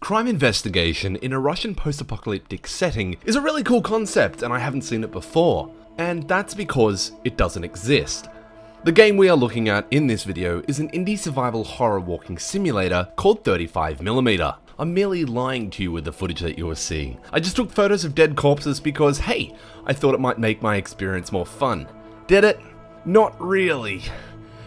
Crime investigation in a Russian post-apocalyptic setting is a really cool concept, and I haven't seen it before. And that's because it doesn't exist. The game we are looking at in this video is an indie survival horror walking simulator called 35mm. I'm merely lying to you with the footage that you are seeing. I just took photos of dead corpses because, hey, I thought it might make my experience more fun. Did it? Not really.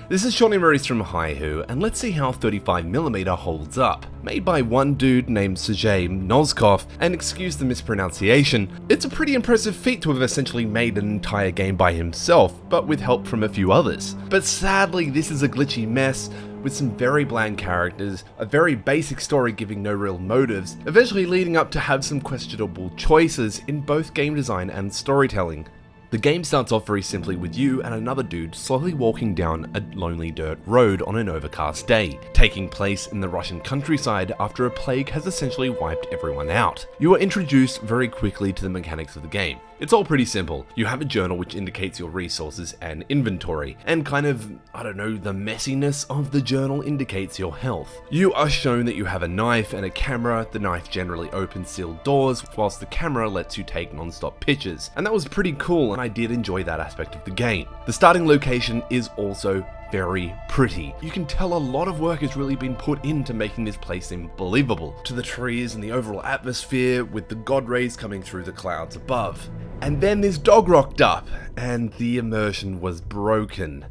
This is shot images from Hihu, and let's see how 35mm holds up. Made by one dude named s.t.a.l.k.e.r, and excuse the mispronunciation, it's a pretty impressive feat to have essentially made an entire game by himself, but with help from a few others. But sadly, this is a glitchy mess, with some very bland characters, a very basic story giving no real motives, eventually leading up to have some questionable choices in both game design and storytelling. The game starts off very simply with you and another dude slowly walking down a lonely dirt road on an overcast day, taking place in the Russian countryside after a plague has essentially wiped everyone out. You are introduced very quickly to the mechanics of the game. It's all pretty simple. You have a journal which indicates your resources and inventory, and kind of, the messiness of the journal indicates your health. You are shown that you have a knife and a camera. The knife generally opens sealed doors, whilst the camera lets you take non-stop pictures. And that was pretty cool, and I did enjoy that aspect of the game. The starting location is also very pretty. You can tell a lot of work has really been put into making this place seem believable, to the trees and the overall atmosphere with the god rays coming through the clouds above. And then this dog rocked up, and the immersion was broken.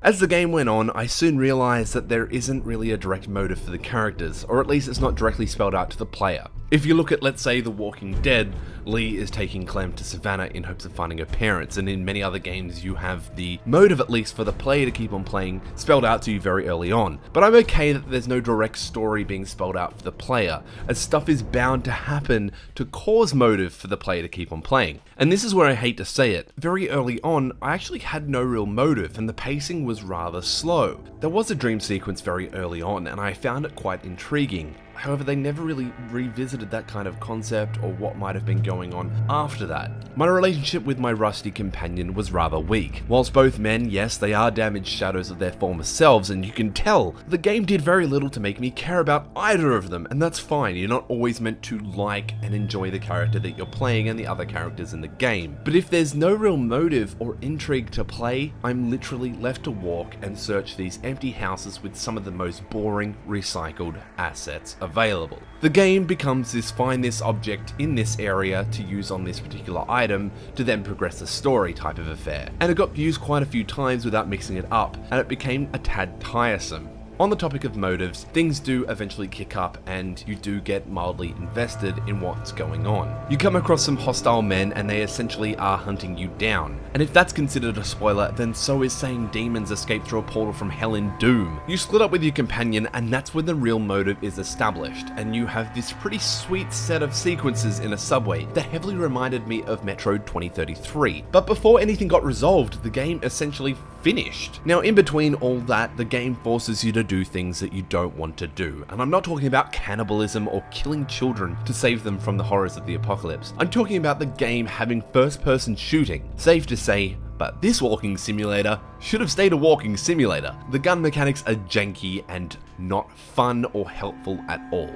As the game went on, I soon realized that there isn't really a direct motive for the characters, or at least it's not directly spelled out to the player. If you look at, let's say, The Walking Dead, Lee is taking Clem to Savannah in hopes of finding her parents, and in many other games you have the motive, at least for the player to keep on playing, spelled out to you very early on. But I'm okay that there's no direct story being spelled out for the player, as stuff is bound to happen to cause motive for the player to keep on playing. And this is where I hate to say it. Very early on, I actually had no real motive, and the pacing was rather slow. There was a dream sequence very early on, and I found it quite intriguing. However, they never really revisited that kind of concept or what might have been going on after that. My relationship with my rusty companion was rather weak. Whilst both men, yes, they are damaged shadows of their former selves, and you can tell, the game did very little to make me care about either of them, and that's fine. You're not always meant to like and enjoy the character that you're playing and the other characters in the game. But if there's no real motive or intrigue to play, I'm literally left to walk and search these empty houses with some of the most boring, recycled assets available. The game becomes this find this object in this area to use on this particular item to then progress the story type of affair. And it got used quite a few times without mixing it up, and it became a tad tiresome. On the topic of motives, things do eventually kick up and you do get mildly invested in what's going on. You come across some hostile men and they essentially are hunting you down. And if that's considered a spoiler, then so is saying demons escape through a portal from hell in Doom. You split up with your companion, and that's when the real motive is established, and you have this pretty sweet set of sequences in a subway that heavily reminded me of Metro 2033. But before anything got resolved, the game essentially finished. Now, in between all that, the game forces you to do things that you don't want to do. And I'm not talking about cannibalism or killing children to save them from the horrors of the apocalypse. I'm talking about the game having first-person shooting. Safe to say, but this walking simulator should have stayed a walking simulator. The gun mechanics are janky and not fun or helpful at all.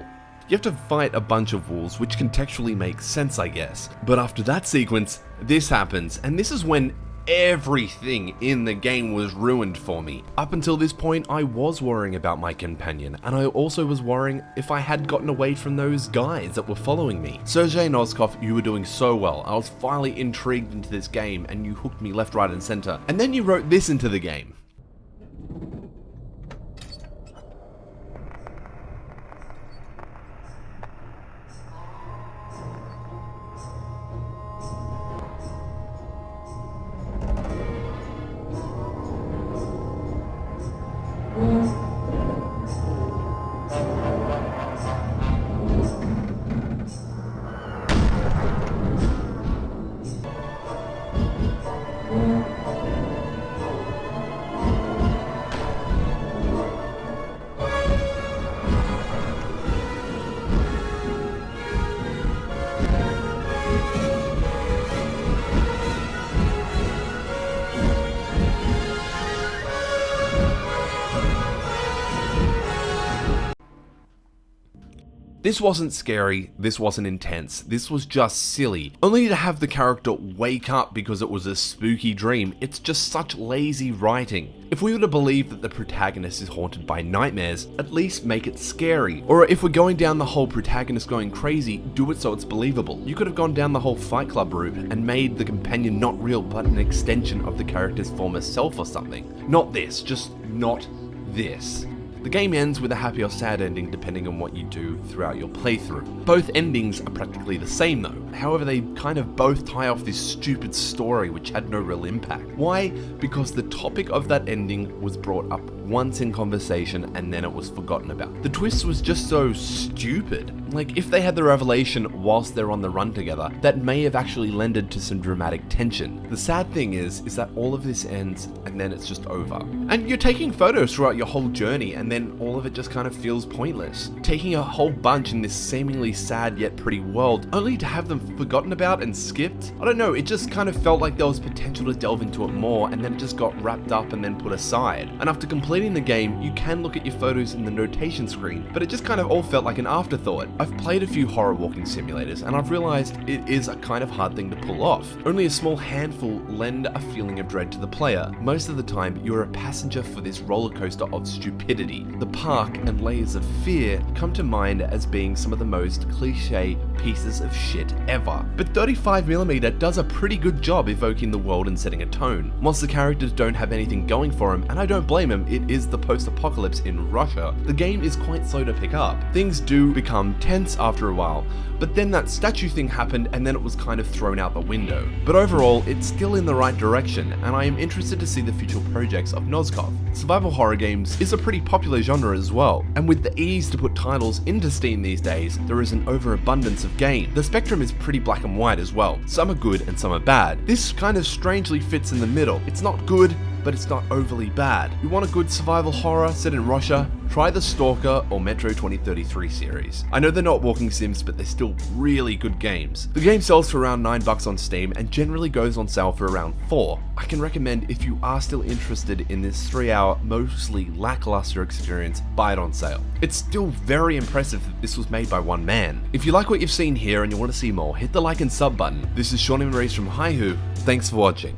You have to fight a bunch of wolves, which contextually makes sense, I guess. But after that sequence, this happens, and this is when everything in the game was ruined for me. Up until this point, I was worrying about my companion, and I also was worrying if I had gotten away from those guys that were following me. s.t.a.l.k.e.r, you were doing so well. I was finally intrigued into this game, and you hooked me left, right, and center. And then you wrote this into the game. This wasn't scary, this wasn't intense, this was just silly. Only to have the character wake up because it was a spooky dream, it's just such lazy writing. If we were to believe that the protagonist is haunted by nightmares, at least make it scary. Or if we're going down the whole protagonist going crazy, do it so it's believable. You could have gone down the whole Fight Club route and made the companion not real but an extension of the character's former self or something. Not this, just not this. The game ends with a happy or sad ending depending on what you do throughout your playthrough. Both endings are practically the same though, however they kind of both tie off this stupid story which had no real impact. Why? Because the topic of that ending was brought up once in conversation and then it was forgotten about. The twist was just so stupid. Like, if they had the revelation whilst they're on the run together, that may have actually lended to some dramatic tension. The sad thing is that all of this ends and then it's just over. And you're taking photos throughout your whole journey and then all of it just kind of feels pointless. Taking a whole bunch in this seemingly sad yet pretty world, only to have them forgotten about and skipped? I don't know, it just kind of felt like there was potential to delve into it more and then it just got wrapped up and then put aside. And after completing the game, you can look at your photos in the notation screen, but it just kind of all felt like an afterthought. I've played a few horror walking simulators and I've realized it is a kind of hard thing to pull off. Only a small handful lend a feeling of dread to the player. Most of the time, you're a passenger for this roller coaster of stupidity. The park and layers of fear come to mind as being some of the most cliche pieces of shit ever. But 35mm does a pretty good job evoking the world and setting a tone. Whilst the characters don't have anything going for them, and I don't blame them, it is the post-apocalypse in Russia, the game is quite slow to pick up. Things do become tense after a while, but then that statue thing happened and then it was kind of thrown out the window. But overall, it's still in the right direction, and I am interested to see the future projects of Noskov. Survival horror games is a pretty popular genre as well, and with the ease to put titles into Steam these days, there is an overabundance of games. The spectrum is pretty black and white as well. Some are good and some are bad. This kind of strangely fits in the middle. It's not good, but it's not overly bad. You want a good survival horror set in Russia? Try the S.t.a.l.k.e.r or Metro 2033 series. I know they're not walking sims, but they're still really good games. The game sells for around $9 on Steam and generally goes on sale for around $4. I can recommend if you are still interested in this 3-hour, mostly lackluster experience, buy it on sale. It's still very impressive that this was made by one man. If you like what you've seen here and you want to see more, hit the like and sub button. This is Sean from Hihu. Thanks for watching.